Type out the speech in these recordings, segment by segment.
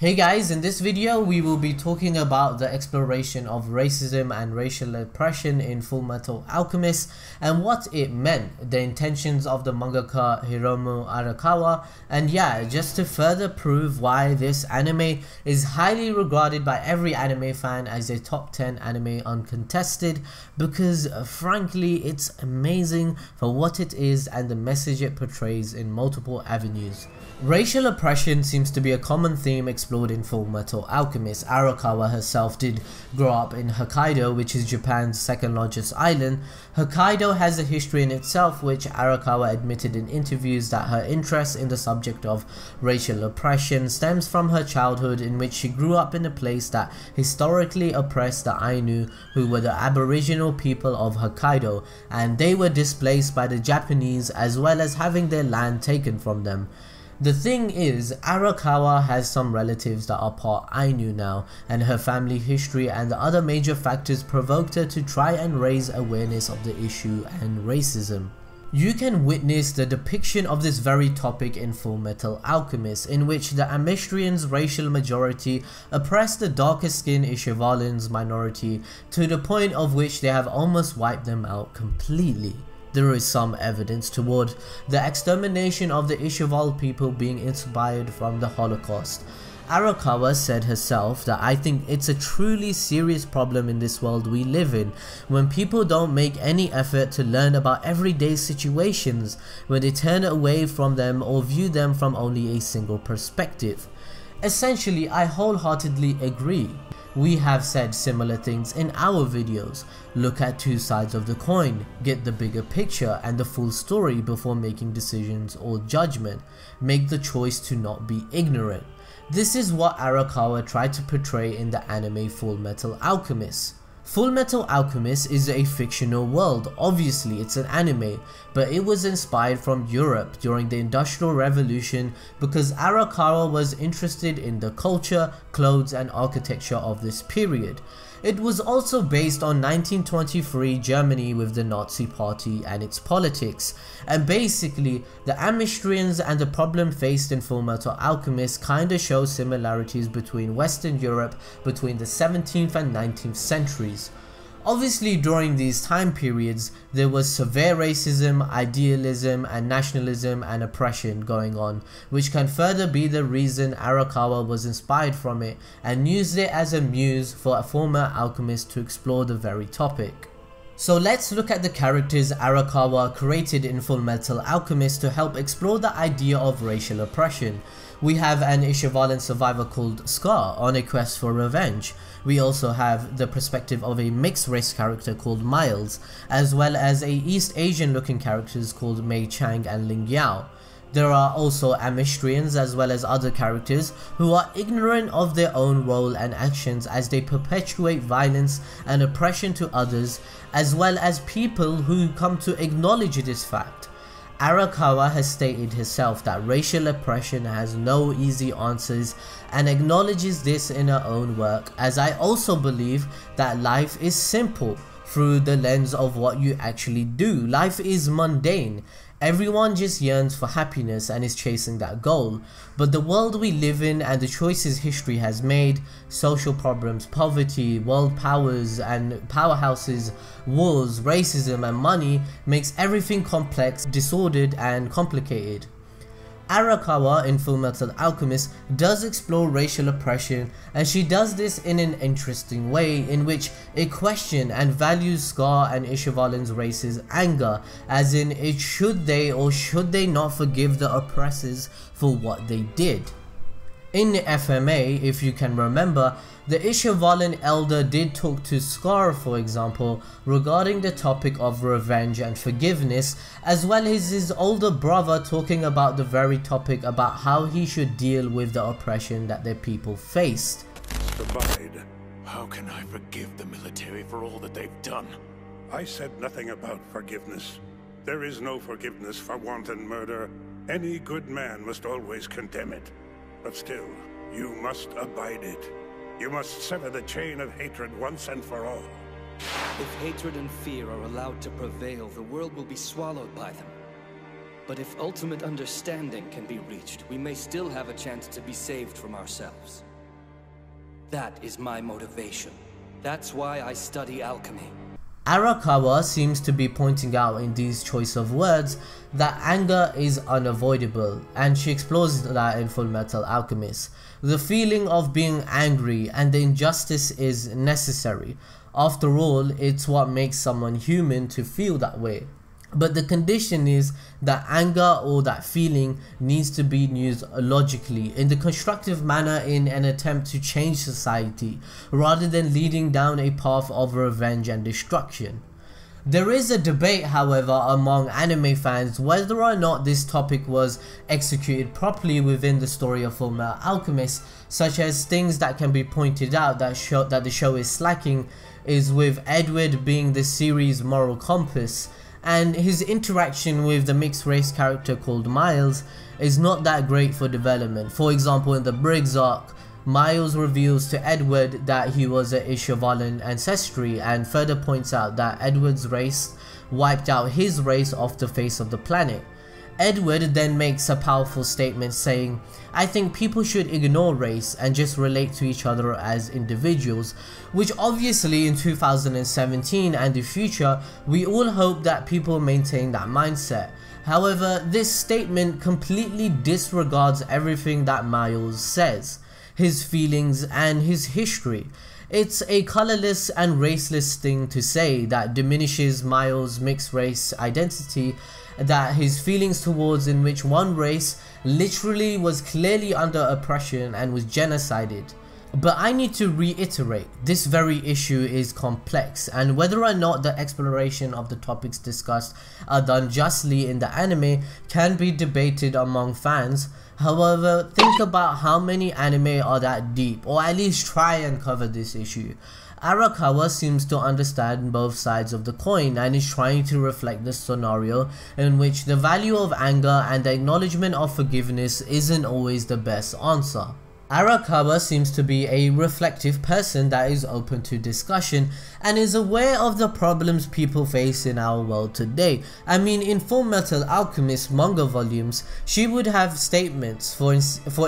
Hey guys, in this video we will be talking about the exploration of racism and racial oppression in Fullmetal Alchemist and what it meant, the intentions of the mangaka Hiromu Arakawa, and yeah, just to further prove why this anime is highly regarded by every anime fan as a top 10 anime uncontested, because frankly it's amazing for what it is and the message it portrays in multiple avenues. Racial oppression seems to be a common theme explored in Fullmetal Alchemist. Arakawa herself did grow up in Hokkaido, which is Japan's second largest island. Hokkaido has a history in itself, which Arakawa admitted in interviews that her interest in the subject of racial oppression stems from her childhood, in which she grew up in a place that historically oppressed the Ainu, who were the aboriginal people of Hokkaido, and they were displaced by the Japanese as well as having their land taken from them. The thing is, Arakawa has some relatives that are part Ainu now, and her family history and the other major factors provoked her to try and raise awareness of the issue and racism. You can witness the depiction of this very topic in Fullmetal Alchemist, in which the amestrians' racial majority oppress the darker skinned Ishavalan's minority to the point of which they have almost wiped them out completely. There is some evidence toward the extermination of the Ishavalan people being inspired from the Holocaust. Arakawa said herself that "I think it's a truly serious problem in this world we live in, when people don't make any effort to learn about everyday situations, when they turn away from them or view them from only a single perspective." Essentially, I wholeheartedly agree. We have said similar things in our videos. Look at two sides of the coin, get the bigger picture and the full story before making decisions or judgment. Make the choice to not be ignorant. This is what Arakawa tried to portray in the anime Fullmetal Alchemist. Fullmetal Alchemist is a fictional world. Obviously it's an anime, but it was inspired from Europe during the Industrial Revolution because Arakawa was interested in the culture, clothes and architecture of this period. It was also based on 1923 Germany with the Nazi Party and its politics, and basically the amestrians and the problem faced in Fullmetal Alchemist kinda show similarities between Western Europe between the 17th and 19th centuries. Obviously during these time periods there was severe racism, idealism and nationalism and oppression going on, which can further be the reason Arakawa was inspired from it and used it as a muse for a former alchemist to explore the very topic. So let's look at the characters Arakawa created in Fullmetal Alchemist to help explore the idea of racial oppression. We have an Ishavalan survivor called Scar on a quest for revenge. We also have the perspective of a mixed race character called Miles, as well as a East Asian looking characters called Mei Chang and Ling Yao. There are also amestrians as well as other characters who are ignorant of their own role and actions as they perpetuate violence and oppression to others, as well as people who come to acknowledge this fact. Arakawa has stated herself that racial oppression has no easy answers and acknowledges this in her own work, as I also believe that life is simple through the lens of what you actually do. Life is mundane. Everyone just yearns for happiness and is chasing that goal, but the world we live in and the choices history has made, social problems, poverty, world powers and powerhouses, wars, racism and money makes everything complex, disordered and complicated. Arakawa in Fullmetal Alchemist does explore racial oppression, and she does this in an interesting way in which it questions and values Scar and Ishavalan's race's anger, as in should they or should they not forgive the oppressors for what they did. In FMA, if you can remember, the Ishavalan elder did talk to Scar, for example, regarding the topic of revenge and forgiveness, as well as his older brother talking about the very topic about how he should deal with the oppression that their people faced. Abide. How can I forgive the military for all that they've done? I said nothing about forgiveness. There is no forgiveness for wanton murder. Any good man must always condemn it. But still, you must abide it. You must sever the chain of hatred once and for all. If hatred and fear are allowed to prevail, the world will be swallowed by them. But if ultimate understanding can be reached, we may still have a chance to be saved from ourselves. That is my motivation. That's why I study alchemy. Arakawa seems to be pointing out in these choice of words that anger is unavoidable, and she explores that in Fullmetal Alchemist. The feeling of being angry and the injustice is necessary. After all, it's what makes someone human to feel that way. But the condition is that anger or that feeling needs to be used logically in the constructive manner in an attempt to change society, rather than leading down a path of revenge and destruction. There is a debate, however, among anime fans whether or not this topic was executed properly within the story of Fullmetal Alchemist, such as things that can be pointed out that the show is slacking is with Edward being the series' moral compass, and his interaction with the mixed race character called Miles is not that great for development. For example, in the Briggs arc, Miles reveals to Edward that he was an Ishavalan ancestry and further points out that Edward's race wiped out his race off the face of the planet. Edward then makes a powerful statement saying, "I think people should ignore race and just relate to each other as individuals," which obviously in 2017 and the future we all hope that people maintain that mindset. However, this statement completely disregards everything that Miles says, his feelings and his history. It's a colorless and raceless thing to say that diminishes Miles' mixed race identity, that his feelings towards in which one race literally was clearly under oppression and was genocided. But I need to reiterate, this very issue is complex, and whether or not the exploration of the topics discussed are done justly in the anime can be debated among fans. However, think about how many anime are that deep, or at least try and cover this issue. Arakawa seems to understand both sides of the coin and is trying to reflect the scenario in which the value of anger and the acknowledgement of forgiveness isn't always the best answer. Arakawa seems to be a reflective person that is open to discussion and is aware of the problems people face in our world today. I mean, in Fullmetal Alchemist manga volumes, she would have statements. For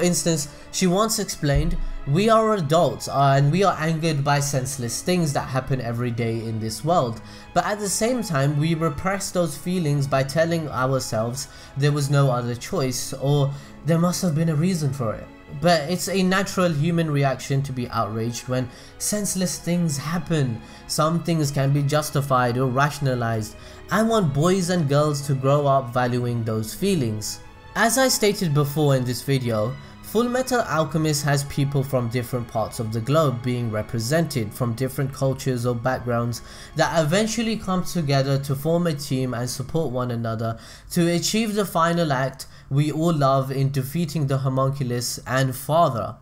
instance, she once explained, "We are adults and we are angered by senseless things that happen every day in this world. But at the same time, we repress those feelings by telling ourselves there was no other choice or there must have been a reason for it." But it's a natural human reaction to be outraged when senseless things happen. Some things can be justified or rationalized. I want boys and girls to grow up valuing those feelings. As I stated before in this video, Fullmetal Alchemist has people from different parts of the globe being represented from different cultures or backgrounds that eventually come together to form a team and support one another to achieve the final act we all love in defeating the homunculus and father.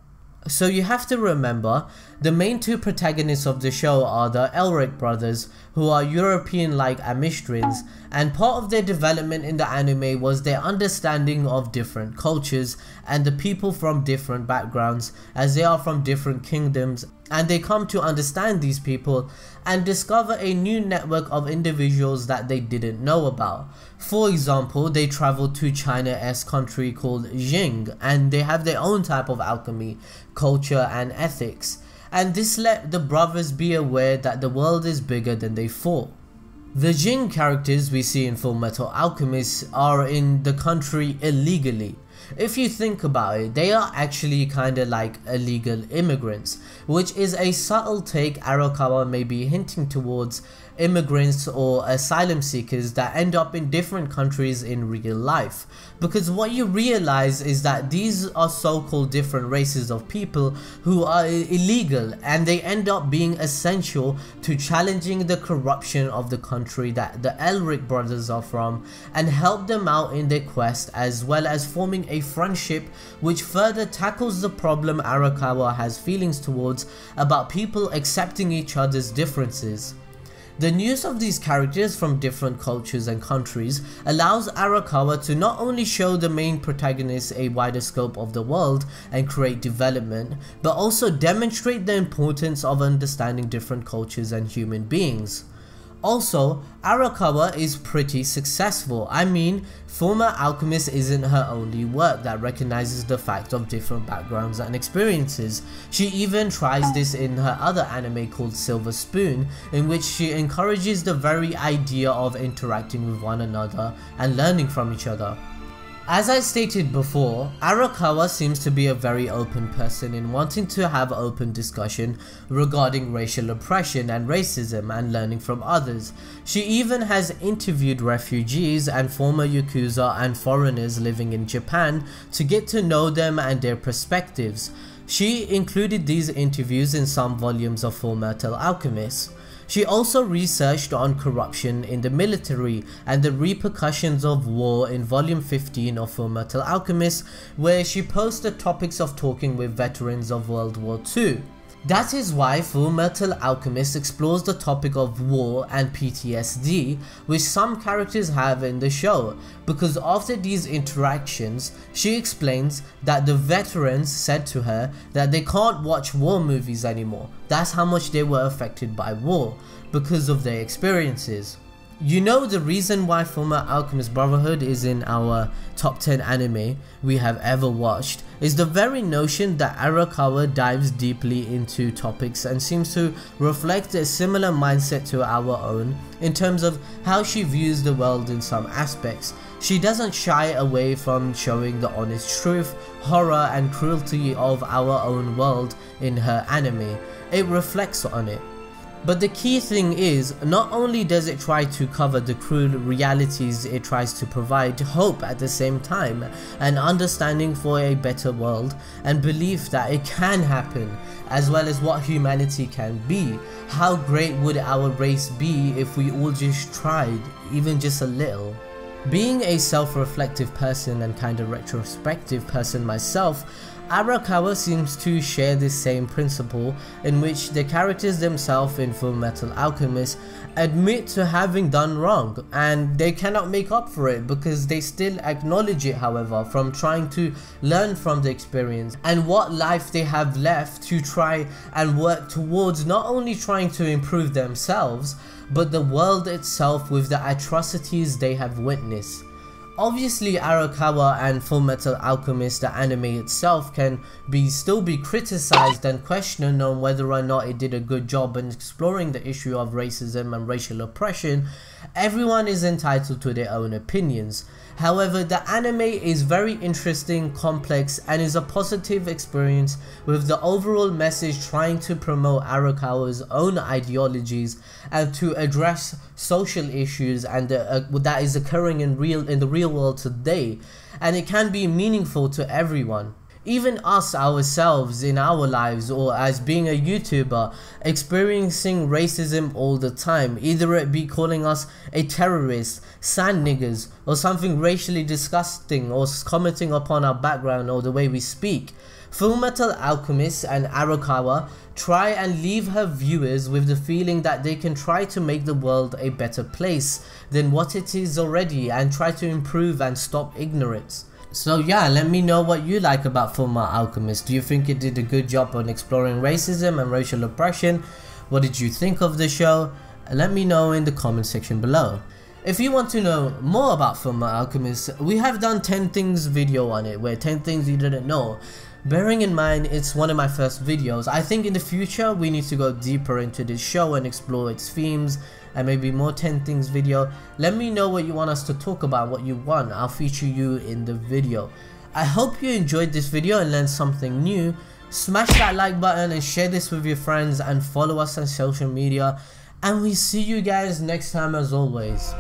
So you have to remember, the main two protagonists of the show are the Elric brothers, who are European-like amestrians, and part of their development in the anime was their understanding of different cultures and the people from different backgrounds, as they are from different kingdoms, and they come to understand these people and discover a new network of individuals that they didn't know about. For example, they travel to China-esque country called Jing, and they have their own type of alchemy, culture and ethics, and this let the brothers be aware that the world is bigger than they thought. The Jing characters we see in Fullmetal Alchemist are in the country illegally. If you think about it, they are actually kinda like illegal immigrants, which is a subtle take Arakawa may be hinting towards immigrants or asylum seekers that end up in different countries in real life. Because what you realize is that these are so-called different races of people who are illegal, and they end up being essential to challenging the corruption of the country that the Elric brothers are from and help them out in their quest, as well as forming a friendship which further tackles the problem Arakawa has feelings towards about people accepting each other's differences. The news of these characters from different cultures and countries allows Arakawa to not only show the main protagonists a wider scope of the world and create development, but also demonstrate the importance of understanding different cultures and human beings. Also, Arakawa is pretty successful. I mean, Fullmetal Alchemist isn't her only work that recognizes the fact of different backgrounds and experiences. She even tries this in her other anime called Silver Spoon, in which she encourages the very idea of interacting with one another and learning from each other. As I stated before, Arakawa seems to be a very open person in wanting to have open discussion regarding racial oppression and racism and learning from others. She even has interviewed refugees and former Yakuza and foreigners living in Japan to get to know them and their perspectives. She included these interviews in some volumes of Fullmetal Alchemist. She also researched on corruption in the military and the repercussions of war in volume 15 of Fullmetal Alchemist, where she posed the topics of talking with veterans of World War II. That is why Fullmetal Alchemist explores the topic of war and PTSD, which some characters have in the show, because after these interactions, she explains that the veterans said to her that they can't watch war movies anymore. That's how much they were affected by war, because of their experiences. You know, the reason why Fullmetal Alchemist Brotherhood is in our top 10 anime we have ever watched is the very notion that Arakawa dives deeply into topics and seems to reflect a similar mindset to our own in terms of how she views the world in some aspects. She doesn't shy away from showing the honest truth, horror and cruelty of our own world in her anime. It reflects on it. But the key thing is, not only does it try to cover the cruel realities, it tries to provide hope at the same time, and understanding for a better world, and belief that it can happen, as well as what humanity can be. How great would our race be if we all just tried, even just a little? Being a self-reflective person and kind of retrospective person myself, Arakawa seems to share this same principle, in which the characters themselves in Fullmetal Alchemist admit to having done wrong, and they cannot make up for it because they still acknowledge it, however, from trying to learn from the experience and what life they have left to try and work towards not only trying to improve themselves, but the world itself with the atrocities they have witnessed. Obviously, Arakawa and Fullmetal Alchemist, the anime itself, can still be criticized and questioned on whether or not it did a good job in exploring the issue of racism and racial oppression. Everyone is entitled to their own opinions. However, the anime is very interesting, complex, and is a positive experience, with the overall message trying to promote Arakawa's own ideologies and to address social issues and that is occurring in the real world today, and it can be meaningful to everyone. Even us ourselves in our lives, or as being a YouTuber, experiencing racism all the time, either it be calling us a terrorist, sand niggers, or something racially disgusting, or commenting upon our background or the way we speak. Fullmetal Alchemist and Arakawa try and leave her viewers with the feeling that they can try to make the world a better place than what it is already, and try to improve and stop ignorance. So yeah, let me know what you like about Fullmetal Alchemist. Do you think it did a good job on exploring racism and racial oppression? What did you think of the show? Let me know in the comment section below. If you want to know more about Fullmetal Alchemist, we have done 10 things video on it, where 10 things you didn't know. Bearing in mind it's one of my first videos, I think in the future we need to go deeper into this show and explore its themes, and maybe more 10 things video. Let me know what you want us to talk about, what you want. I'll feature you in the video. I hope you enjoyed this video and learned something new. Smash that like button and share this with your friends, and follow us on social media, and we see you guys next time as always.